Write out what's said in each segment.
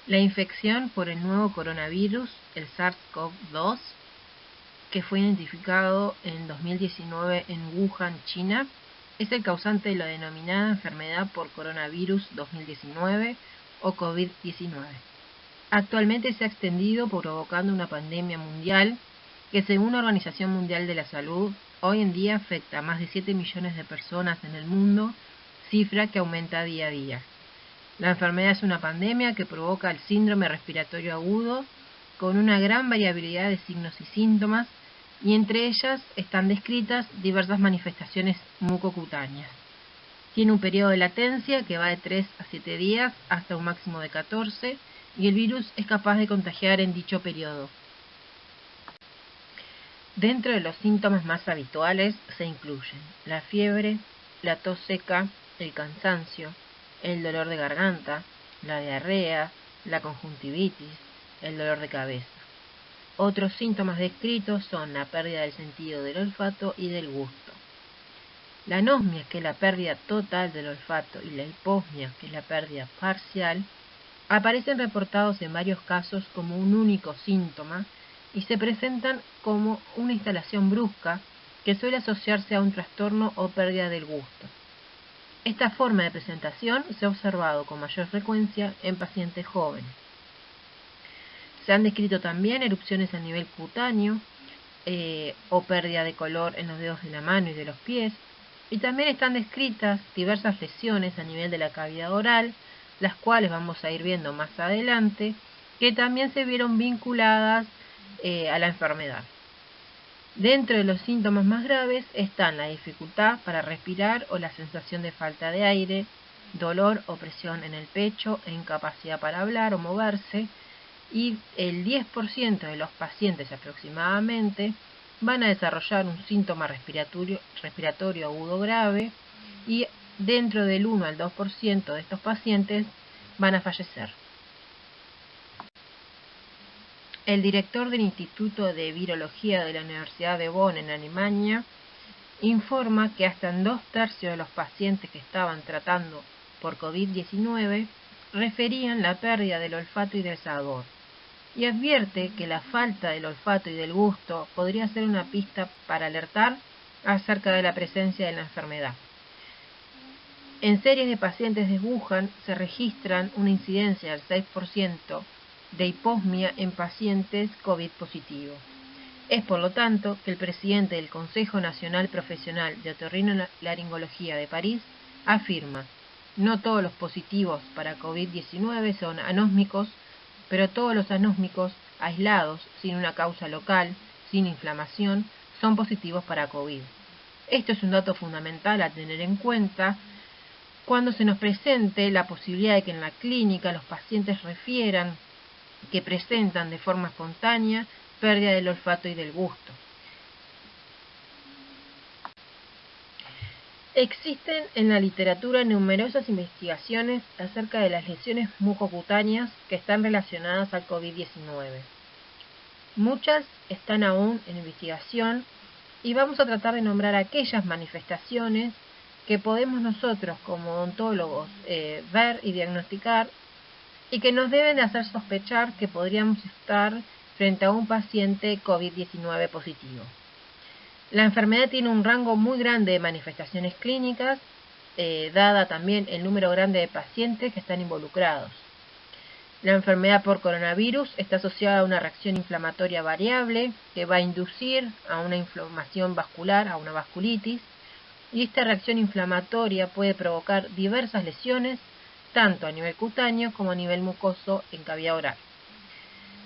La infección por el nuevo coronavirus, el SARS-CoV-2, que fue identificado en 2019 en Wuhan, China, es el causante de la denominada enfermedad por coronavirus 2019 o COVID-19. Actualmente se ha extendido provocando una pandemia mundial que, según la Organización Mundial de la Salud, hoy en día afecta a más de 7 millones de personas en el mundo, cifra que aumenta día a día. La enfermedad es una pandemia que provoca el síndrome respiratorio agudo con una gran variabilidad de signos y síntomas, y entre ellas están descritas diversas manifestaciones mucocutáneas. Tiene un periodo de latencia que va de 3 a 7 días hasta un máximo de 14, y el virus es capaz de contagiar en dicho periodo. Dentro de los síntomas más habituales se incluyen la fiebre, la tos seca, el cansancio, el dolor de garganta, la diarrea, la conjuntivitis, el dolor de cabeza. Otros síntomas descritos son la pérdida del sentido del olfato y del gusto. La anosmia, que es la pérdida total del olfato, y la hiposmia, que es la pérdida parcial, aparecen reportados en varios casos como un único síntoma y se presentan como una instalación brusca que suele asociarse a un trastorno o pérdida del gusto. Esta forma de presentación se ha observado con mayor frecuencia en pacientes jóvenes. Se han descrito también erupciones a nivel cutáneo o pérdida de color en los dedos de la mano y de los pies, y también están descritas diversas lesiones a nivel de la cavidad oral, las cuales vamos a ir viendo más adelante, que también se vieron vinculadas a la enfermedad. Dentro de los síntomas más graves están la dificultad para respirar o la sensación de falta de aire, dolor o presión en el pecho e incapacidad para hablar o moverse, y el 10% de los pacientes aproximadamente van a desarrollar un síntoma respiratorio agudo grave, y dentro del 1 al 2% de estos pacientes van a fallecer. El director del Instituto de Virología de la Universidad de Bonn en Alemania informa que hasta en 2/3 de los pacientes que estaban tratando por COVID-19 referían la pérdida del olfato y del sabor, y advierte que la falta del olfato y del gusto podría ser una pista para alertar acerca de la presencia de la enfermedad. En series de pacientes de Wuhan se registran una incidencia del 6% de hiposmia en pacientes COVID positivos. Es por lo tanto que el presidente del Consejo Nacional Profesional de Otorrinolaringología de París afirma: no todos los positivos para COVID-19 son anósmicos, pero todos los anósmicos aislados, sin una causa local, sin inflamación, son positivos para COVID. Esto es un dato fundamental a tener en cuenta cuando se nos presente la posibilidad de que en la clínica los pacientes refieran que presentan de forma espontánea pérdida del olfato y del gusto. Existen en la literatura numerosas investigaciones acerca de las lesiones mucocutáneas que están relacionadas al COVID-19. Muchas están aún en investigación y vamos a tratar de nombrar aquellas manifestaciones que podemos nosotros como odontólogos ver y diagnosticar, y que nos deben de hacer sospechar que podríamos estar frente a un paciente COVID-19 positivo. La enfermedad tiene un rango muy grande de manifestaciones clínicas, dada también el número grande de pacientes que están involucrados. La enfermedad por coronavirus está asociada a una reacción inflamatoria variable que va a inducir a una inflamación vascular, a una vasculitis, y esta reacción inflamatoria puede provocar diversas lesiones, tanto a nivel cutáneo como a nivel mucoso en cavidad oral.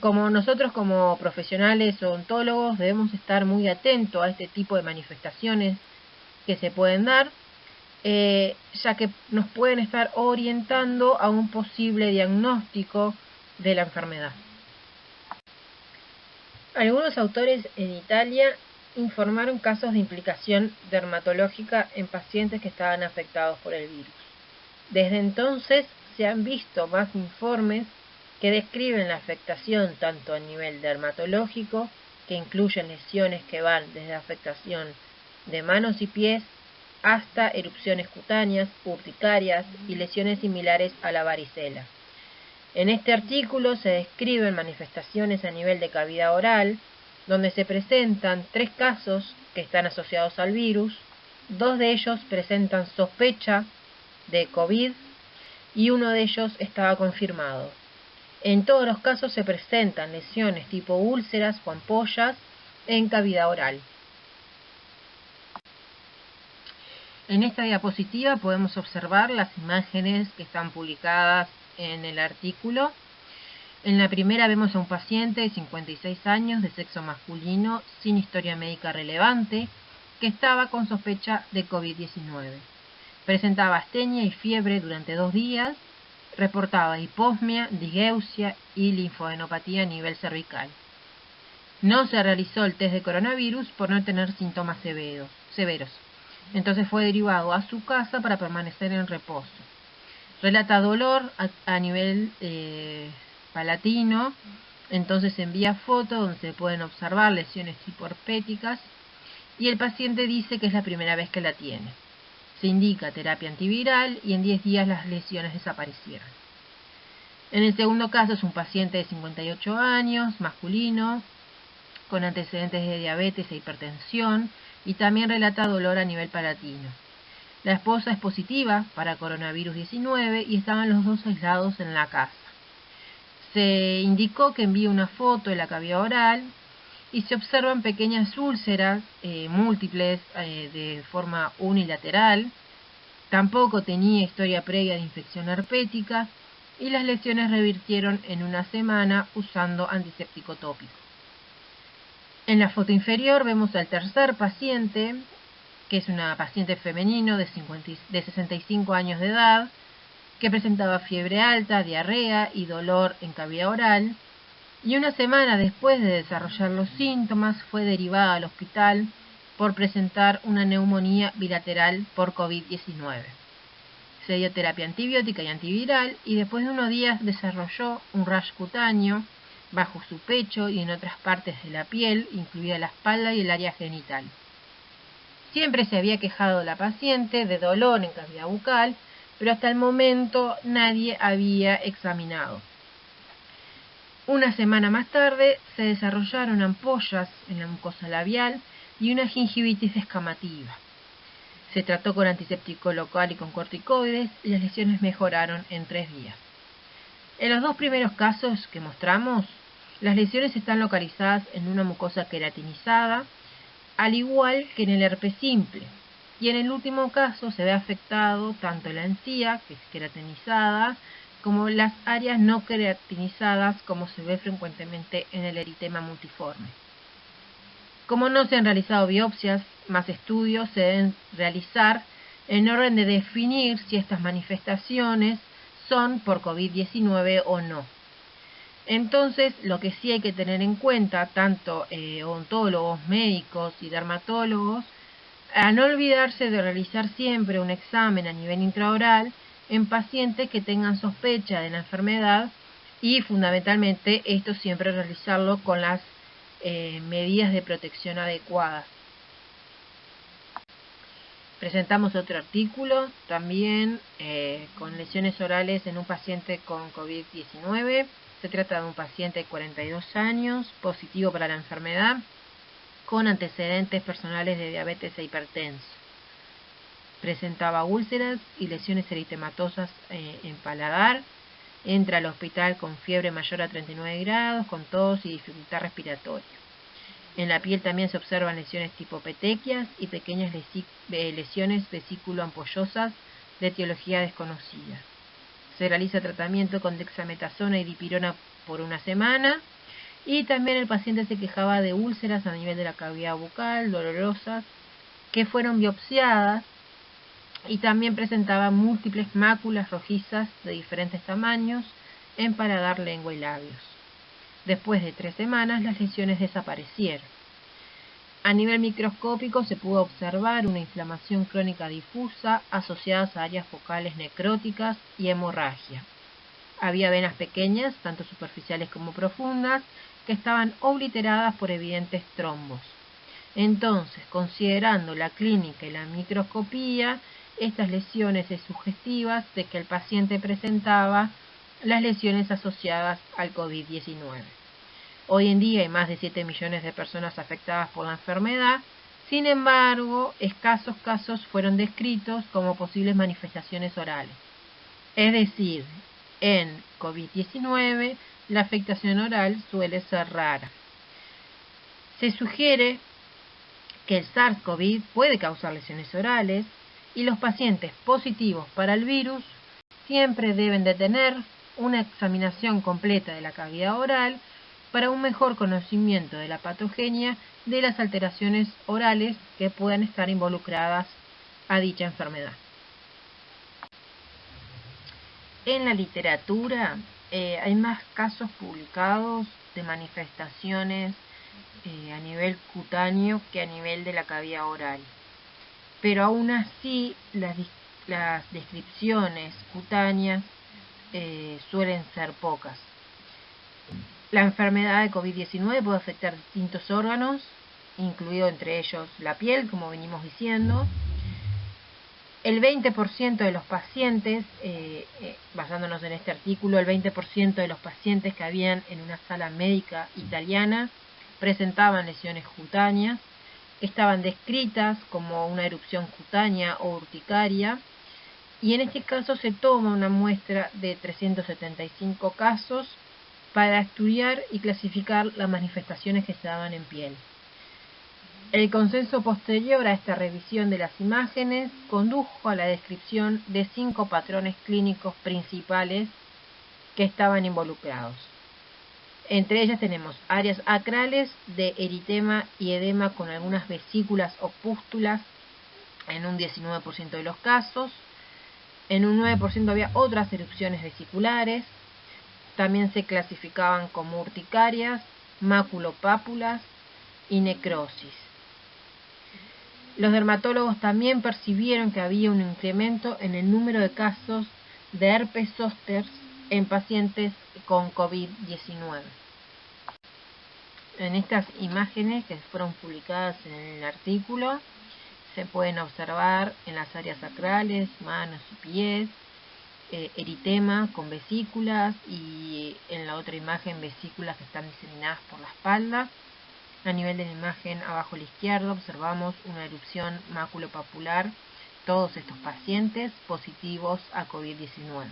Como nosotros como profesionales odontólogos debemos estar muy atentos a este tipo de manifestaciones que se pueden dar, ya que nos pueden estar orientando a un posible diagnóstico de la enfermedad. Algunos autores en Italia informaron casos de implicación dermatológica en pacientes que estaban afectados por el virus. Desde entonces se han visto más informes que describen la afectación tanto a nivel dermatológico, que incluyen lesiones que van desde afectación de manos y pies hasta erupciones cutáneas, urticarias y lesiones similares a la varicela. En este artículo se describen manifestaciones a nivel de cavidad oral, donde se presentan 3 casos que están asociados al virus, 2 de ellos presentan sospecha de COVID y uno de ellos estaba confirmado. En todos los casos se presentan lesiones tipo úlceras o ampollas en cavidad oral. En esta diapositiva podemos observar las imágenes que están publicadas en el artículo. En la primera vemos a un paciente de 56 años de sexo masculino sin historia médica relevante que estaba con sospecha de COVID-19. Presentaba astenia y fiebre durante 2 días, reportaba hiposmia, disgeusia y linfoadenopatía a nivel cervical. No se realizó el test de coronavirus por no tener síntomas severos. Entonces fue derivado a su casa para permanecer en reposo. Relata dolor a nivel palatino, entonces envía fotos donde se pueden observar lesiones hipoherpéticas y el paciente dice que es la primera vez que la tiene. Se indica terapia antiviral y en 10 días las lesiones desaparecieron. En el segundo caso es un paciente de 58 años, masculino, con antecedentes de diabetes e hipertensión y también relata dolor a nivel palatino. La esposa es positiva para coronavirus 19 y estaban los dos aislados en la casa. Se indicó que envíe una foto de la cavidad oral y se observan pequeñas úlceras múltiples de forma unilateral. Tampoco tenía historia previa de infección herpética y las lesiones revirtieron en una semana usando antiséptico tópico. En la foto inferior vemos al tercer paciente, que es una paciente femenino de 65 años de edad, que presentaba fiebre alta, diarrea y dolor en cavidad oral, y una semana después de desarrollar los síntomas fue derivada al hospital por presentar una neumonía bilateral por COVID-19. Se dio terapia antibiótica y antiviral y después de unos días desarrolló un rash cutáneo bajo su pecho y en otras partes de la piel, incluida la espalda y el área genital. Siempre se había quejado la paciente de dolor en cavidad bucal, pero hasta el momento nadie había examinado. Una semana más tarde se desarrollaron ampollas en la mucosa labial y una gingivitis descamativa. Se trató con antiséptico local y con corticoides y las lesiones mejoraron en 3 días. En los 2 primeros casos que mostramos, las lesiones están localizadas en una mucosa queratinizada, al igual que en el herpes simple. Y en el último caso se ve afectado tanto la encía, que es queratinizada, como las áreas no queratinizadas, como se ve frecuentemente en el eritema multiforme. Como no se han realizado biopsias, más estudios se deben realizar en orden de definir si estas manifestaciones son por COVID-19 o no. Entonces, lo que sí hay que tener en cuenta, tanto odontólogos, médicos y dermatólogos, a no olvidarse de realizar siempre un examen a nivel intraoral en pacientes que tengan sospecha de la enfermedad y fundamentalmente esto siempre realizarlo con las medidas de protección adecuadas. Presentamos otro artículo también con lesiones orales en un paciente con COVID-19. Se trata de un paciente de 42 años, positivo para la enfermedad, con antecedentes personales de diabetes e hipertenso. Presentaba úlceras y lesiones eritematosas en paladar. Entra al hospital con fiebre mayor a 39 grados, con tos y dificultad respiratoria. En la piel también se observan lesiones tipo petequias y pequeñas lesiones vesículo-ampollosas de etiología desconocida. Se realiza tratamiento con dexametasona y dipirona por una semana y también el paciente se quejaba de úlceras a nivel de la cavidad bucal, dolorosas, que fueron biopsiadas y también presentaba múltiples máculas rojizas de diferentes tamaños en paladar, lengua y labios. Después de 3 semanas las lesiones desaparecieron. A nivel microscópico se pudo observar una inflamación crónica difusa asociada a áreas focales necróticas y hemorragia. Había venas pequeñas, tanto superficiales como profundas, que estaban obliteradas por evidentes trombos. Entonces, considerando la clínica y la microscopía, estas lesiones es sugestivas de que el paciente presentaba las lesiones asociadas al COVID-19. Hoy en día hay más de 7 millones de personas afectadas por la enfermedad. Sin embargo, escasos casos fueron descritos como posibles manifestaciones orales. Es decir, en COVID-19 la afectación oral suele ser rara. Se sugiere que el SARS-CoV puede causar lesiones orales y los pacientes positivos para el virus siempre deben de tener una examinación completa de la cavidad oral para un mejor conocimiento de la patogenia de las alteraciones orales que puedan estar involucradas a dicha enfermedad. En la literatura hay más casos publicados de manifestaciones a nivel cutáneo que a nivel de la cavidad oral. Pero aún así las descripciones cutáneas suelen ser pocas. La enfermedad de COVID-19 puede afectar distintos órganos, incluido entre ellos la piel, como venimos diciendo. El 20% de los pacientes, basándonos en este artículo, el 20% de los pacientes que habían en una sala médica italiana presentaban lesiones cutáneas, estaban descritas como una erupción cutánea o urticaria, y en este caso se toma una muestra de 375 casos para estudiar y clasificar las manifestaciones que se daban en piel. El consenso posterior a esta revisión de las imágenes condujo a la descripción de 5 patrones clínicos principales que estaban involucrados. Entre ellas tenemos áreas acrales de eritema y edema con algunas vesículas o pústulas en un 19% de los casos. En un 9% había otras erupciones vesiculares. También se clasificaban como urticarias, maculopápulas y necrosis. Los dermatólogos también percibieron que había un incremento en el número de casos de herpes zóster en pacientes con COVID-19. En estas imágenes que fueron publicadas en el artículo se pueden observar en las áreas sacrales, manos y pies, eritema con vesículas, y en la otra imagen vesículas que están diseminadas por la espalda. A nivel de la imagen abajo a la izquierda observamos una erupción maculopapular, todos estos pacientes positivos a COVID-19.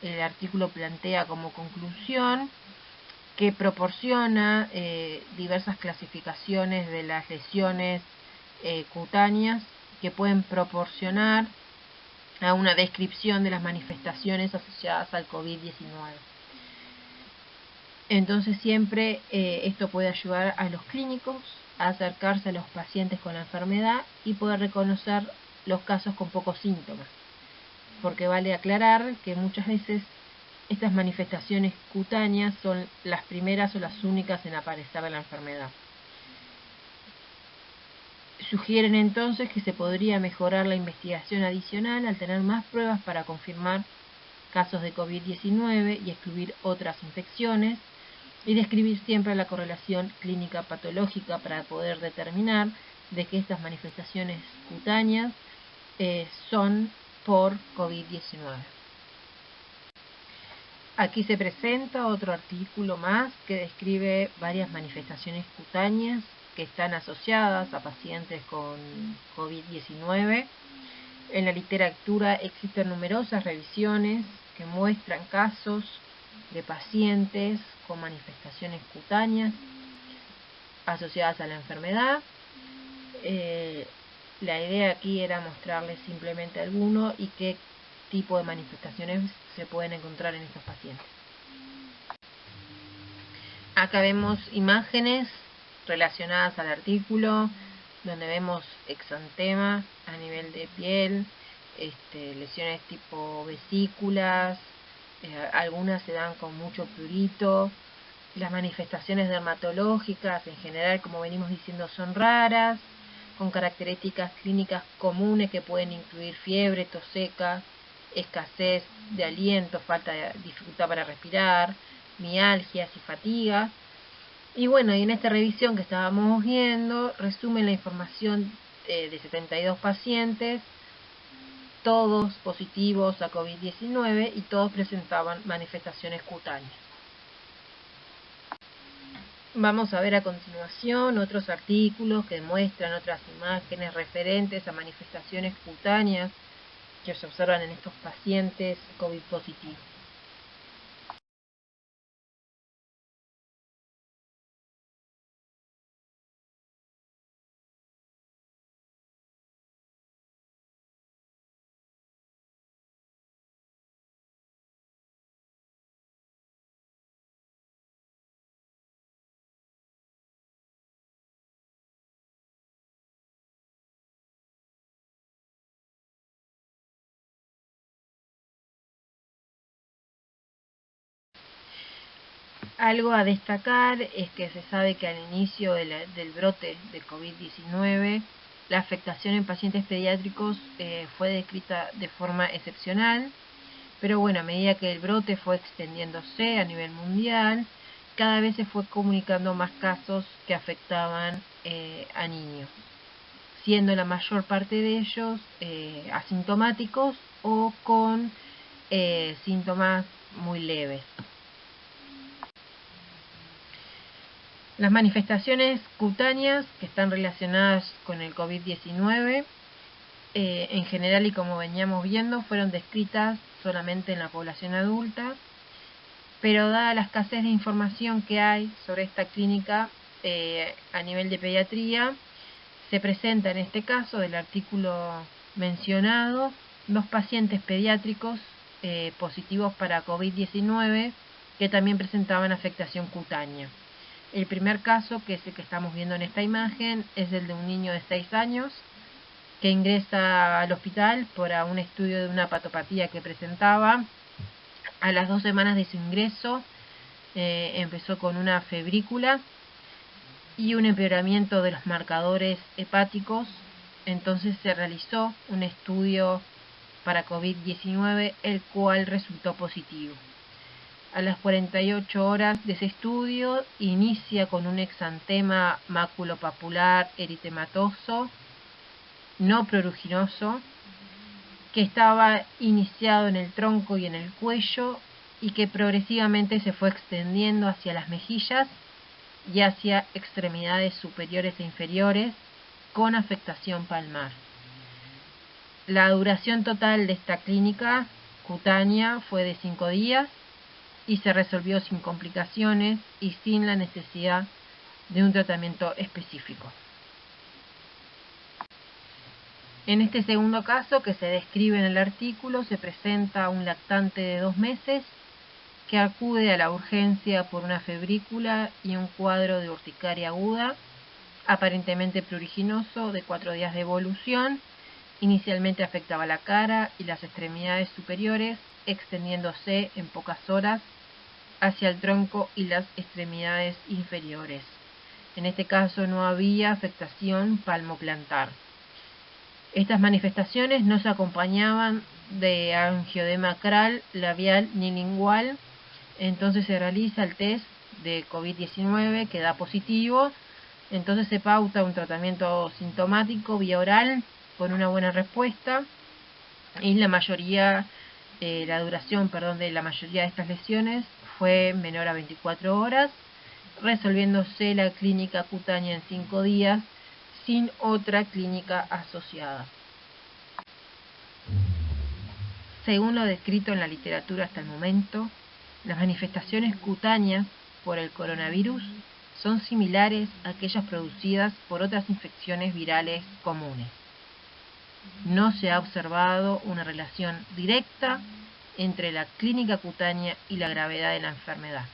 El artículo plantea como conclusión que proporciona diversas clasificaciones de las lesiones cutáneas que pueden proporcionar a una descripción de las manifestaciones asociadas al COVID-19. Entonces siempre esto puede ayudar a los clínicos a acercarse a los pacientes con la enfermedad y poder reconocer los casos con pocos síntomas, porque vale aclarar que muchas veces estas manifestaciones cutáneas son las primeras o las únicas en aparecer de la enfermedad. Sugieren entonces que se podría mejorar la investigación adicional al tener más pruebas para confirmar casos de COVID-19 y excluir otras infecciones, y describir siempre la correlación clínica patológica para poder determinar de que estas manifestaciones cutáneas son por COVID-19. Aquí se presenta otro artículo más que describe varias manifestaciones cutáneas que están asociadas a pacientes con COVID-19. En la literatura existen numerosas revisiones que muestran casos de pacientes con manifestaciones cutáneas asociadas a la enfermedad. La idea aquí era mostrarles simplemente alguno y qué tipo de manifestaciones se pueden encontrar en estos pacientes. Acá vemos imágenes relacionadas al artículo, donde vemos exantema a nivel de piel, lesiones tipo vesículas, algunas se dan con mucho prurito. Las manifestaciones dermatológicas en general, como venimos diciendo, son raras, con características clínicas comunes que pueden incluir fiebre, tos seca, escasez de aliento, falta de dificultad para respirar, mialgias y fatiga. Y bueno, y en esta revisión que estábamos viendo, resumen la información de 72 pacientes todos positivos a COVID-19 y todos presentaban manifestaciones cutáneas. Vamos a ver a continuación otros artículos que muestran otras imágenes referentes a manifestaciones cutáneas que se observan en estos pacientes COVID positivos. Algo a destacar es que se sabe que al inicio del brote de COVID-19, la afectación en pacientes pediátricos fue descrita de forma excepcional, pero bueno, a medida que el brote fue extendiéndose a nivel mundial, cada vez se fue comunicando más casos que afectaban a niños, siendo la mayor parte de ellos asintomáticos o con síntomas muy leves. Las manifestaciones cutáneas que están relacionadas con el COVID-19, en general y como veníamos viendo, fueron descritas solamente en la población adulta, pero dada la escasez de información que hay sobre esta clínica a nivel de pediatría, se presenta en este caso del artículo mencionado 2 pacientes pediátricos positivos para COVID-19 que también presentaban afectación cutánea. El primer caso, que es el que estamos viendo en esta imagen, es el de un niño de 6 años que ingresa al hospital por un estudio de una patopatía que presentaba. A las 2 semanas de su ingreso empezó con una febrícula y un empeoramiento de los marcadores hepáticos. Entonces se realizó un estudio para COVID-19, el cual resultó positivo. A las 48 horas de ese estudio inicia con un exantema maculopapular eritematoso no pruriginoso que estaba iniciado en el tronco y en el cuello y que progresivamente se fue extendiendo hacia las mejillas y hacia extremidades superiores e inferiores con afectación palmar. La duración total de esta clínica cutánea fue de 5 días y se resolvió sin complicaciones y sin la necesidad de un tratamiento específico. En este segundo caso que se describe en el artículo se presenta un lactante de 2 meses que acude a la urgencia por una febrícula y un cuadro de urticaria aguda, aparentemente pruriginoso, de 4 días de evolución. Inicialmente afectaba la cara y las extremidades superiores, extendiéndose en pocas horas hacia el tronco y las extremidades inferiores. En este caso no había afectación palmoplantar. Estas manifestaciones no se acompañaban de angioedema acral, labial ni lingual. Entonces se realiza el test de COVID-19 que da positivo. Entonces se pauta un tratamiento sintomático vía oral con una buena respuesta y la duración de la mayoría de estas lesiones fue menor a 24 horas, resolviéndose la clínica cutánea en 5 días sin otra clínica asociada. Según lo descrito en la literatura hasta el momento, las manifestaciones cutáneas por el coronavirus son similares a aquellas producidas por otras infecciones virales comunes. No se ha observado una relación directa entre la clínica cutánea y la gravedad de la enfermedad.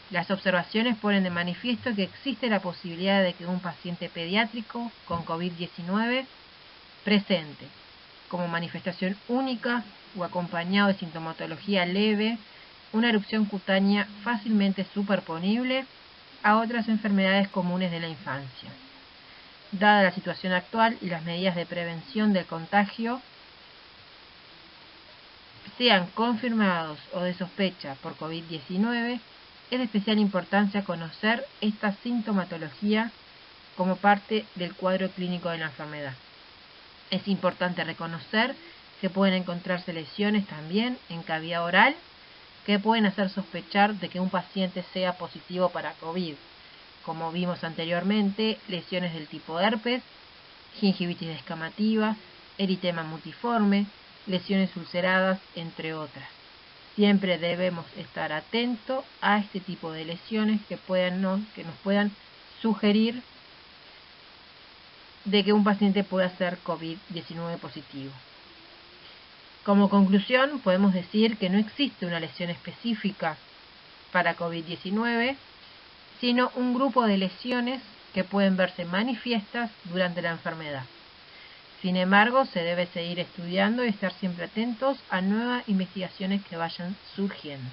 Las observaciones ponen de manifiesto que existe la posibilidad de que un paciente pediátrico con COVID-19 presente como manifestación única o acompañado de sintomatología leve una erupción cutánea fácilmente superponible a otras enfermedades comunes de la infancia. Dada la situación actual y las medidas de prevención del contagio, sean confirmados o de sospecha por COVID-19, es de especial importancia conocer esta sintomatología como parte del cuadro clínico de la enfermedad. Es importante reconocer que pueden encontrarse lesiones también en cavidad oral que pueden hacer sospechar de que un paciente sea positivo para COVID, como vimos anteriormente, lesiones del tipo herpes, gingivitis descamativa, eritema multiforme, lesiones ulceradas, entre otras. Siempre debemos estar atentos a este tipo de lesiones que nos puedan sugerir de que un paciente pueda ser COVID-19 positivo. Como conclusión, podemos decir que no existe una lesión específica para COVID-19, sino un grupo de lesiones que pueden verse manifiestas durante la enfermedad. Sin embargo, se debe seguir estudiando y estar siempre atentos a nuevas investigaciones que vayan surgiendo.